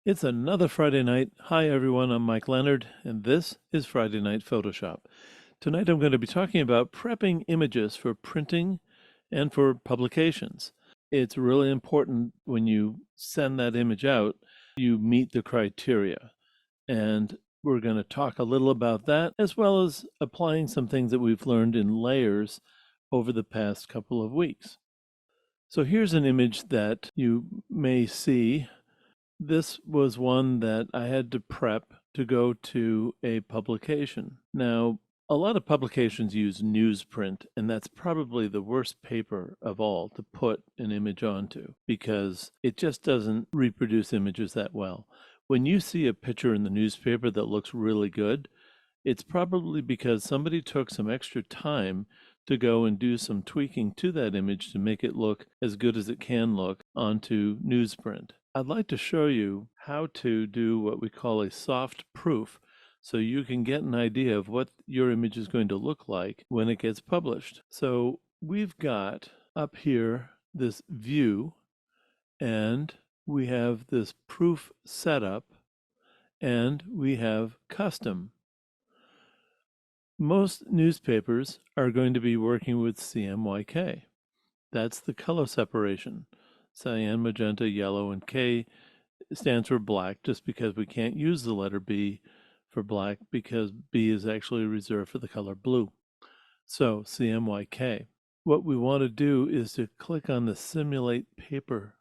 It's another Friday night. Hi, everyone. I'm Mike Leonard, and this is Friday Night Photoshop. Tonight, I'm going to be talking about prepping images for printing and for publications. It's really important when you send that image out, you meet the criteria. And we're going to talk a little about that, as well as applying some things that we've learned in layers over the past couple of weeks. So here's an image that you may see. This was one that I had to prep to go to a publication. Now, a lot of publications use newsprint, and that's probably the worst paper of all to put an image onto because it just doesn't reproduce images that well. When you see a picture in the newspaper that looks really good, it's probably because somebody took some extra time to go and do some tweaking to that image to make it look as good as it can look onto newsprint. I'd like to show you how to do what we call a soft proof so you can get an idea of what your image is going to look like when it gets published. So we've got up here this view, and we have this proof setup, and we have custom. Most newspapers are going to be working with CMYK. That's the color separation. Cyan, magenta, yellow, and K stands for black just because we can't use the letter B for black because B is actually reserved for the color blue. So CMYK. What we want to do is to click on the simulate paper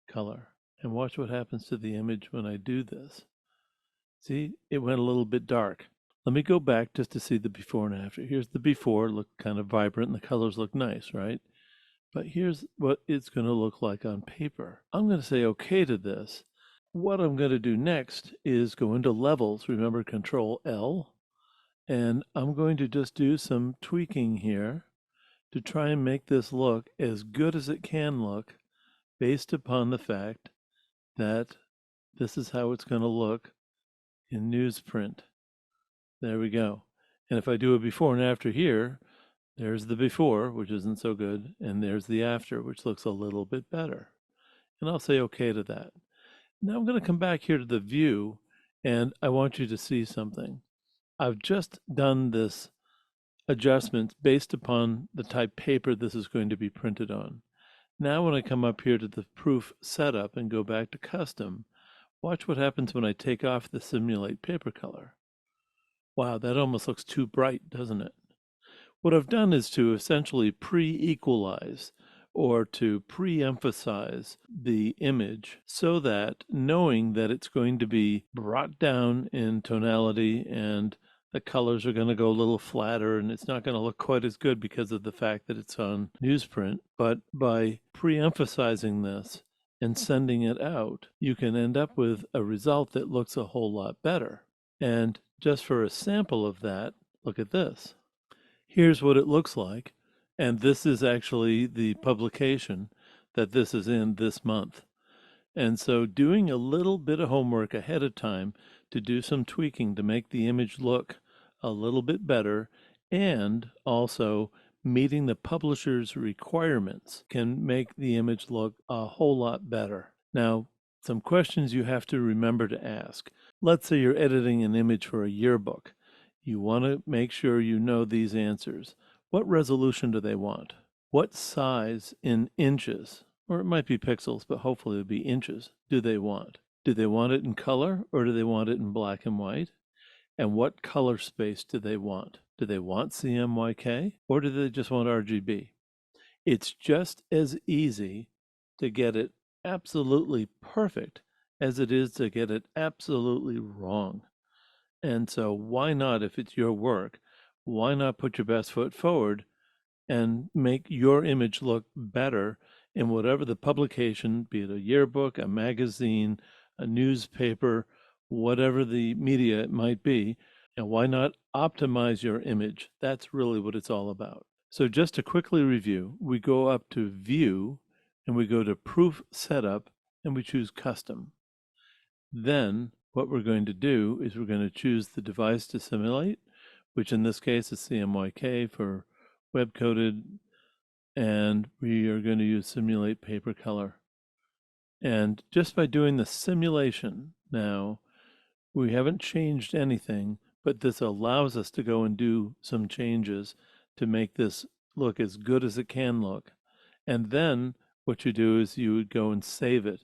color and watch what happens to the image when I do this. See, it went a little bit dark. Let me go back just to see the before and after. Here's the before, look kind of vibrant, and the colors look nice, right? But here's what it's going to look like on paper. I'm going to say okay to this. What I'm going to do next is go into levels. Remember, Control L. And I'm going to just do some tweaking here to try and make this look as good as it can look based upon the fact that this is how it's going to look in newsprint. There we go. And if I do a before and after here, there's the before, which isn't so good, and there's the after, which looks a little bit better. And I'll say okay to that. Now I'm going to come back here to the view, and I want you to see something. I've just done this adjustment based upon the type paper this is going to be printed on. Now when I come up here to the proof setup and go back to custom, watch what happens when I take off the simulate paper color. Wow, that almost looks too bright, doesn't it? What I've done is to essentially pre-equalize or to pre-emphasize the image so that knowing that it's going to be brought down in tonality and the colors are going to go a little flatter and it's not going to look quite as good because of the fact that it's on newsprint. But by pre-emphasizing this and sending it out, you can end up with a result that looks a whole lot better. And just for a sample of that, look at this. Here's what it looks like. And this is actually the publication that this is in this month. And so doing a little bit of homework ahead of time to do some tweaking to make the image look a little bit better and also meeting the publisher's requirements can make the image look a whole lot better. Now, some questions you have to remember to ask. Let's say you're editing an image for a yearbook. You want to make sure you know these answers. What resolution do they want? What size in inches, or it might be pixels, but hopefully it'll be inches, do they want? Do they want it in color or do they want it in black and white? And what color space do they want? Do they want CMYK or do they just want RGB? It's just as easy to get it absolutely perfect as it is to get it absolutely wrong. And so why not, if it's your work, why not put your best foot forward and make your image look better in whatever the publication, be it a yearbook, a magazine, a newspaper, whatever the media it might be, and why not optimize your image? That's really what it's all about. So just to quickly review, we go up to View, and we go to Proof Setup, and we choose Custom. Then what we're going to do is we're going to choose the device to simulate, which in this case is CMYK for web-coded, and we are going to use simulate paper color. And just by doing the simulation now, we haven't changed anything, but this allows us to go and do some changes to make this look as good as it can look. And then what you do is you would go and save it.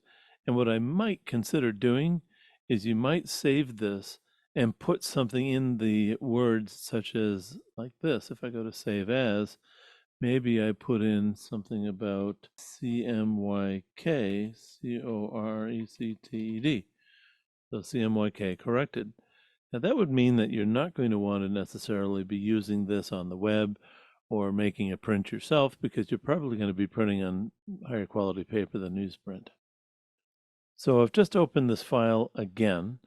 And what I might consider doing is you might save this and put something in the words such as like this. If I go to save as, maybe I put in something about CMYK, CORECTED. So CMYK corrected. Now that would mean that you're not going to want to necessarily be using this on the web or making a print yourself, because you're probably going to be printing on higher quality paper than newsprint. So I've just opened this file again,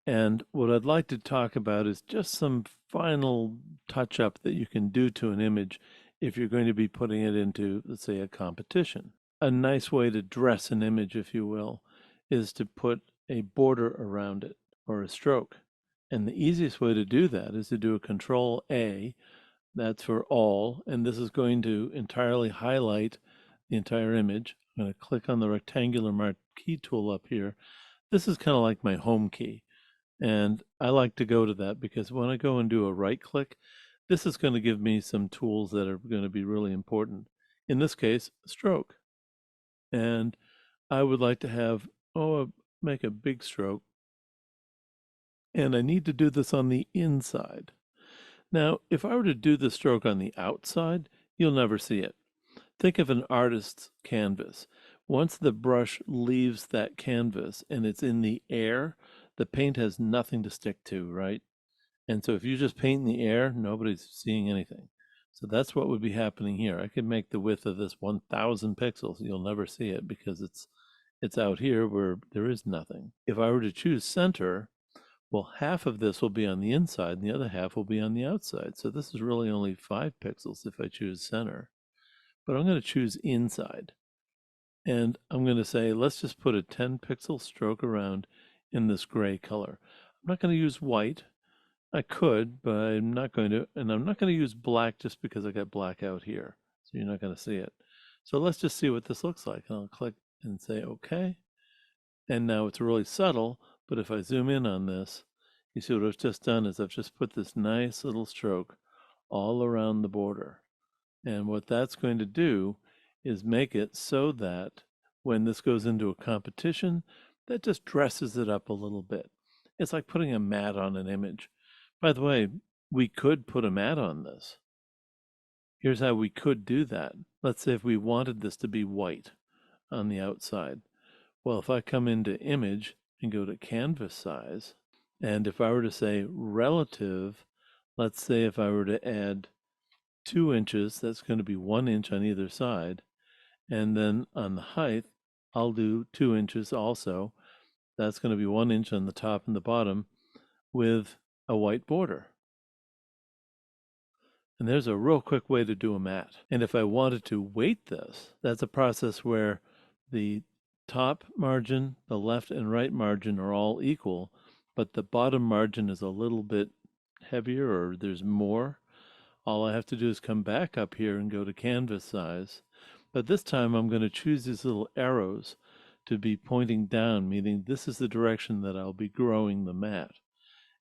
and what I'd like to talk about is just some final touch-up that you can do to an image if you're going to be putting it into, let's say, a competition. A nice way to dress an image, if you will, is to put a border around it or a stroke. And the easiest way to do that is to do a Control A. That's for all, and this is going to entirely highlight the entire image. I'm going to click on the rectangular marquee tool up here. This is kind of like my home key, and I like to go to that because when I go and do a right click, this is going to give me some tools that are going to be really important. In this case, stroke. And I would like to have, make a big stroke. And I need to do this on the inside. Now, if I were to do the stroke on the outside, you'll never see it. Think of an artist's canvas. Once the brush leaves that canvas and it's in the air, the paint has nothing to stick to, right? And so if you just paint in the air, nobody's seeing anything. So that's what would be happening here. I could make the width of this 1,000 pixels. You'll never see it because it's out here where there is nothing. If I were to choose center, well, half of this will be on the inside and the other half will be on the outside. So this is really only 5 pixels if I choose center. But I'm going to choose inside. And I'm going to say, let's just put a 10 pixel stroke around in this gray color. I'm not going to use white. I could, but I'm not going to. And I'm not going to use black just because I got black out here. So you're not going to see it. So let's just see what this looks like. And I'll click and say, okay. And now it's really subtle, but if I zoom in on this, you see what I've just done is I've just put this nice little stroke all around the border. And what that's going to do is make it so that when this goes into a competition, that just dresses it up a little bit. It's like putting a mat on an image. By the way, we could put a mat on this. Here's how we could do that. Let's say if we wanted this to be white on the outside. Well, if I come into image and go to canvas size, and if I were to say relative, let's say if I were to add 2 inches, that's going to be 1 inch on either side. And then on the height, I'll do 2 inches also. That's going to be 1 inch on the top and the bottom with a white border. And there's a real quick way to do a mat. And if I wanted to weight this, that's a process where the top margin, the left and right margin are all equal, but the bottom margin is a little bit heavier or there's more. All I have to do is come back up here and go to canvas size. But this time I'm going to choose these little arrows to be pointing down, meaning this is the direction that I'll be growing the mat.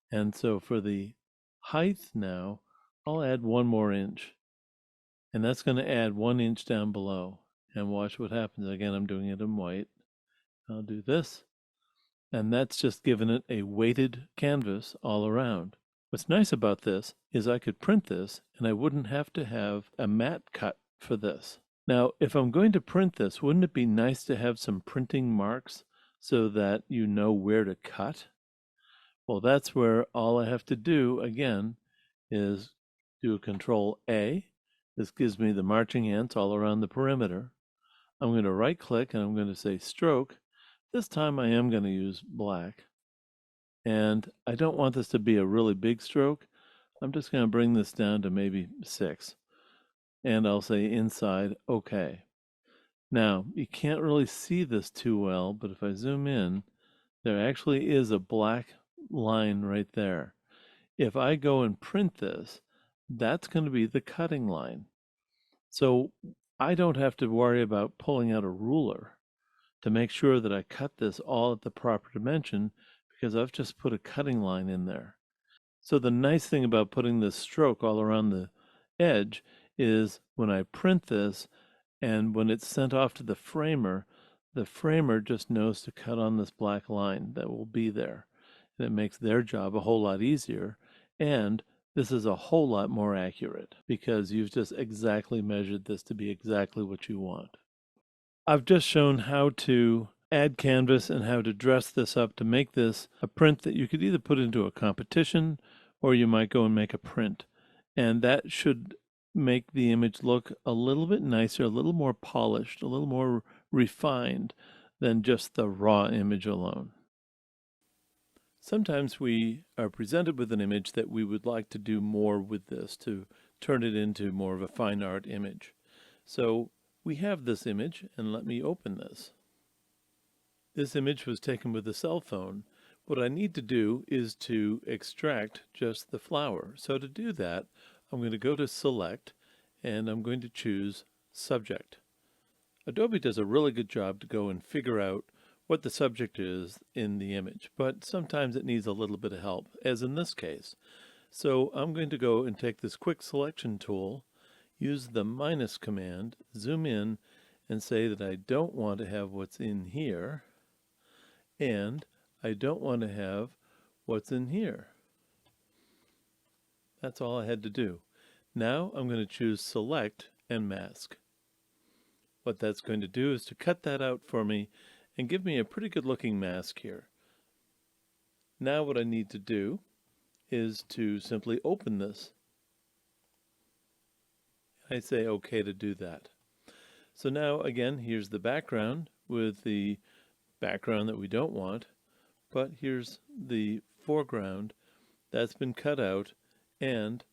And so for the height now, I'll add 1 more inch. And that's going to add 1 inch down below. And watch what happens. Again, I'm doing it in white. I'll do this. And that's just given it a weighted canvas all around. What's nice about this is I could print this and I wouldn't have to have a mat cut for this. Now, if I'm going to print this, wouldn't it be nice to have some printing marks so that you know where to cut? Well, that's where all I have to do, again, is do a Control A. This gives me the marching ants all around the perimeter. I'm going to right click and I'm going to say stroke. This time I am going to use black. And I don't want this to be a really big stroke. I'm just going to bring this down to maybe 6. And I'll say inside, okay. Now, you can't really see this too well, but if I zoom in, there actually is a black line right there. If I go and print this, that's going to be the cutting line. So I don't have to worry about pulling out a ruler to make sure that I cut this all at the proper dimension because I've just put a cutting line in there. So the nice thing about putting this stroke all around the edge is when I print this and when it's sent off to the framer just knows to cut on this black line that will be there. And it makes their job a whole lot easier. And this is a whole lot more accurate because you've just exactly measured this to be exactly what you want. I've just shown how to add canvas and how to dress this up to make this a print that you could either put into a competition or you might go and make a print. And that should make the image look a little bit nicer, a little more polished, a little more refined than just the raw image alone. Sometimes we are presented with an image that we would like to do more with this to turn it into more of a fine art image. So we have this image, and let me open this. This image was taken with a cell phone. What I need to do is to extract just the flower. So to do that, I'm going to go to Select, and I'm going to choose Subject. Adobe does a really good job to go and figure out what the subject is in the image, but sometimes it needs a little bit of help, as in this case. So I'm going to go and take this quick selection tool, use the minus command, zoom in, and say that I don't want to have what's in here, and I don't want to have what's in here. That's all I had to do. Now I'm going to choose Select and Mask. What that's going to do is to cut that out for me and give me a pretty good looking mask here. Now what I need to do is to simply open this. I say OK to do that. So now again, here's the background with the background that we don't want, but here's the foreground that's been cut out, and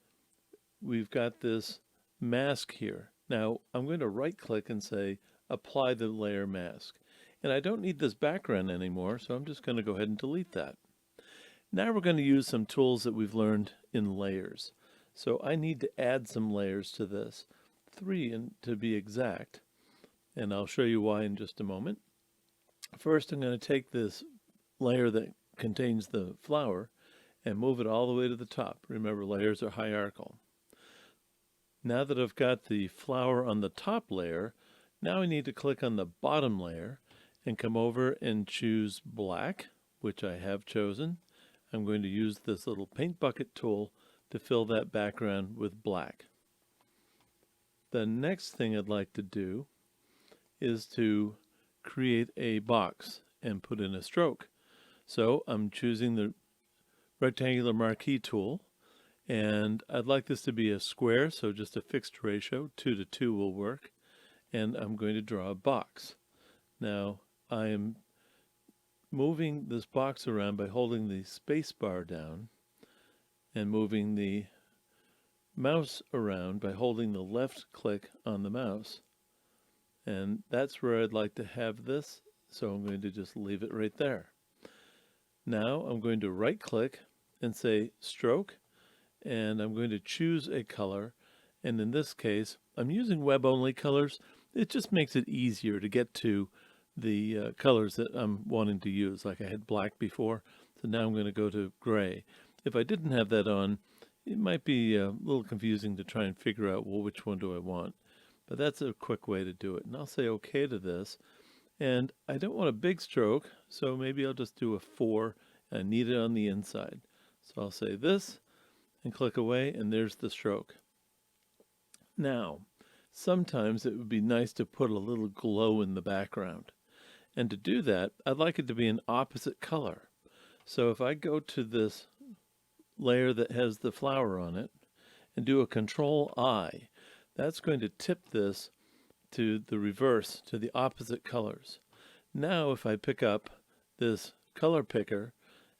we've got this mask here. Now I'm going to right click and say apply the layer mask. And I don't need this background anymore, so I'm just going to go ahead and delete that. Now we're going to use some tools that we've learned in layers. So I need to add some layers to this, 3 to be exact, and I'll show you why in just a moment. First, I'm going to take this layer that contains the flower and move it all the way to the top. Remember, layers are hierarchical. Now that I've got the flower on the top layer, now I need to click on the bottom layer and come over and choose black, which I have chosen. I'm going to use this little paint bucket tool to fill that background with black. The next thing I'd like to do is to create a box and put in a stroke. So I'm choosing the rectangular marquee tool, and I'd like this to be a square, so just a fixed ratio, 2 to 2 will work, and I'm going to draw a box. Now I am moving this box around by holding the space bar down and moving the mouse around by holding the left click on the mouse. And that's where I'd like to have this, so I'm going to just leave it right there. Now I'm going to right click and say stroke, and I'm going to choose a color, and in this case I'm using web only colors. It just makes it easier to get to the colors that I'm wanting to use. Like I had black before, so now I'm going to go to gray. If I didn't have that on, it might be a little confusing to try and figure out, well, which one do I want? But that's a quick way to do it. And I'll say OK to this. And I don't want a big stroke, so maybe I'll just do a 4. I need it on the inside. So I'll say this and click away, and there's the stroke. Now, sometimes it would be nice to put a little glow in the background. And to do that, I'd like it to be an opposite color. So if I go to this layer that has the flower on it and do a Control-I, that's going to tip this to the reverse, to the opposite colors. Now if I pick up this color picker,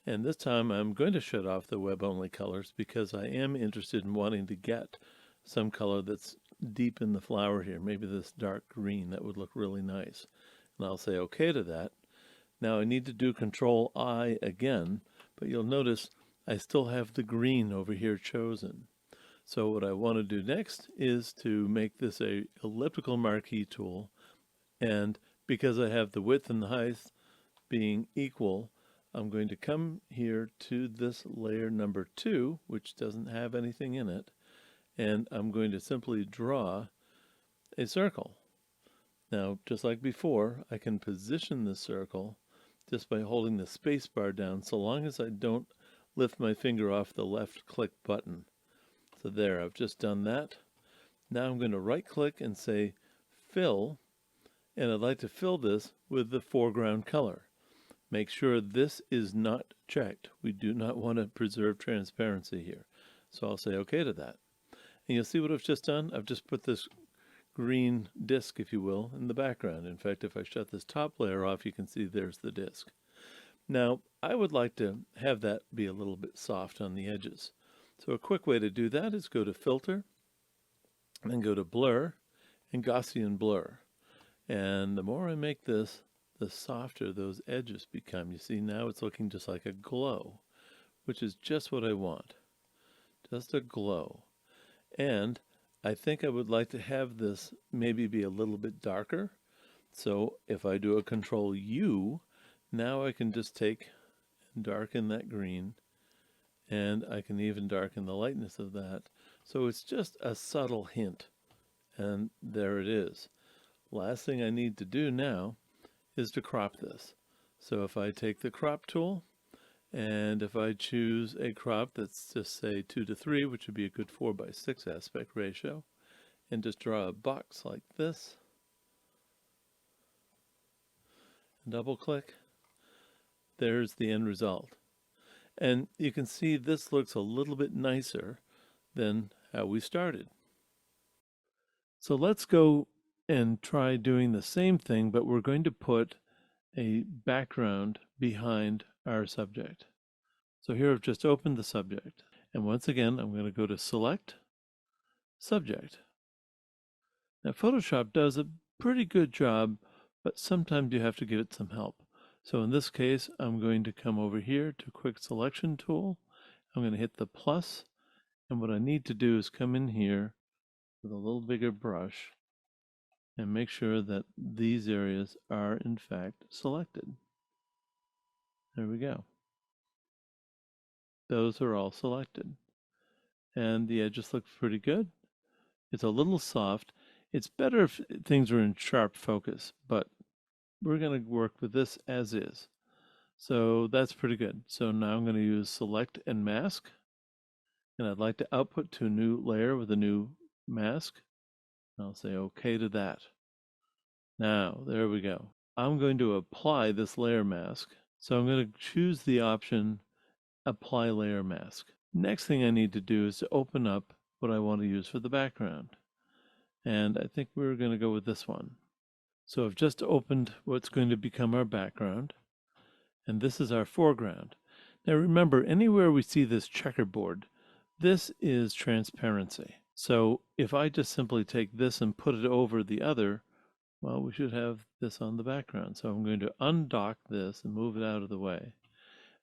and this time I'm going to shut off the web only colors because I am interested in wanting to get some color that's deep in the flower here, maybe this dark green, that would look really nice. And I'll say OK to that. Now I need to do Control-I again, but you'll notice I still have the green over here chosen. So what I want to do next is to make this a elliptical marquee tool and because I have the width and the height being equal, I'm going to come here to this layer number 2, which doesn't have anything in it, and I'm going to simply draw a circle. Now, just like before, I can position the circle just by holding the space bar down, so long as I don't lift my finger off the left click button. So there, I've just done that. Now I'm going to right click and say fill, and I'd like to fill this with the foreground color. Make sure this is not checked. We do not want to preserve transparency here. So I'll say OK to that. And you'll see what I've just done. I've just put this green disk, if you will, in the background. In fact, if I shut this top layer off, you can see there's the disk. Now, I would like to have that be a little bit soft on the edges. So a quick way to do that is go to Filter, and then go to Blur, and Gaussian Blur. And the more I make this, the softer those edges become. You see, now it's looking just like a glow, which is just what I want. Just a glow. And I think I would like to have this maybe be a little bit darker. So if I do a Control U, now I can just take and darken that green, and I can even darken the lightness of that. So it's just a subtle hint, and there it is. Last thing I need to do now is to crop this. So if I take the crop tool, and if I choose a crop that's just say 2:3, which would be a good 4:6 aspect ratio, and just draw a box like this, and double click, there's the end result. And you can see this looks a little bit nicer than how we started. So let's go and try doing the same thing, but we're going to put a background behind our subject. So here I've just opened the subject. And once again, I'm going to go to Select, Subject. Now Photoshop does a pretty good job, but sometimes you have to give it some help. So in this case, I'm going to come over here to Quick Selection Tool. I'm going to hit the plus, and what I need to do is come in here with a little bigger brush and make sure that these areas are in fact selected. There we go. Those are all selected. And the edges look pretty good. It's a little soft. It's better if things are in sharp focus, but we're going to work with this as is. So that's pretty good. So now I'm going to use Select and Mask. And I'd like to output to a new layer with a new mask. I'll say OK to that. Now, there we go. I'm going to apply this layer mask. So I'm going to choose the option Apply Layer Mask. Next thing I need to do is to open up what I want to use for the background. And I think we're going to go with this one. So I've just opened what's going to become our background. And this is our foreground. Now remember, anywhere we see this checkerboard, this is transparency. So if I just simply take this and put it over the other, well, we should have this on the background. So I'm going to undock this and move it out of the way.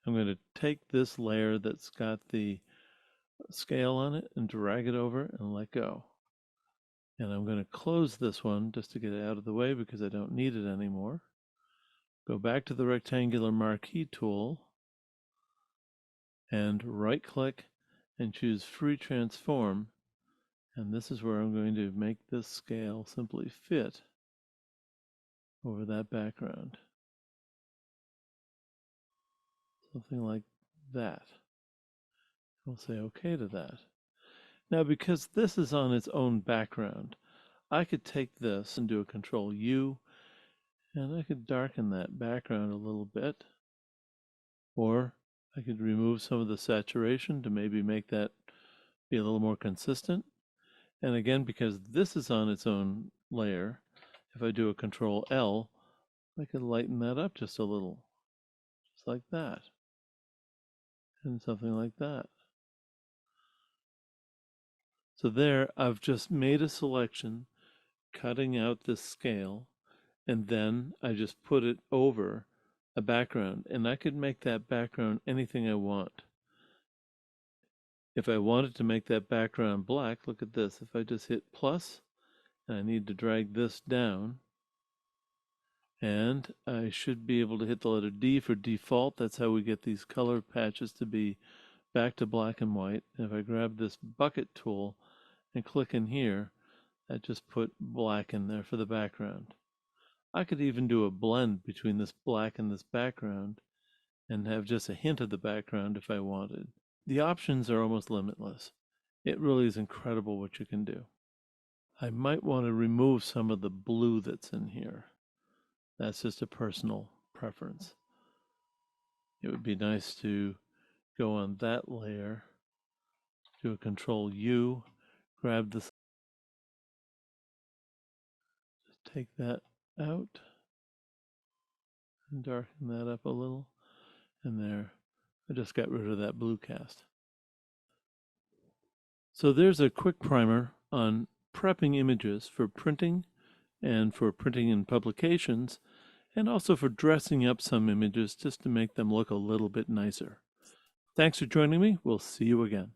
I'm going to take this layer that's got the scale on it and drag it over and let go. And I'm going to close this one just to get it out of the way because I don't need it anymore. Go back to the rectangular marquee tool and right click and choose Free Transform. And this is where I'm going to make this scale simply fit over that background. Something like that. We'll say OK to that. Now, because this is on its own background, I could take this and do a Control U, and I could darken that background a little bit. Or I could remove some of the saturation to maybe make that be a little more consistent. And again, because this is on its own layer, if I do a Control L, I could lighten that up just a little, just like that, and something like that. So there, I've just made a selection, cutting out this scale, and then I just put it over a background, and I could make that background anything I want. If I wanted to make that background black, look at this. If I just hit plus, and I need to drag this down, And I should be able to hit the letter D for default. That's how we get these color patches to be back to black and white. And if I grab this bucket tool and click in here, that just put black in there for the background. I could even do a blend between this black and this background and have just a hint of the background if I wanted. The options are almost limitless. It really is incredible what you can do. I might want to remove some of the blue that's in here. That's just a personal preference. It would be nice to go on that layer, do a Control U, grab this, just take that out and darken that up a little. And there, I just got rid of that blue cast. So there's a quick primer on prepping images for printing and for printing in publications, and also for dressing up some images just to make them look a little bit nicer. Thanks for joining me. We'll see you again.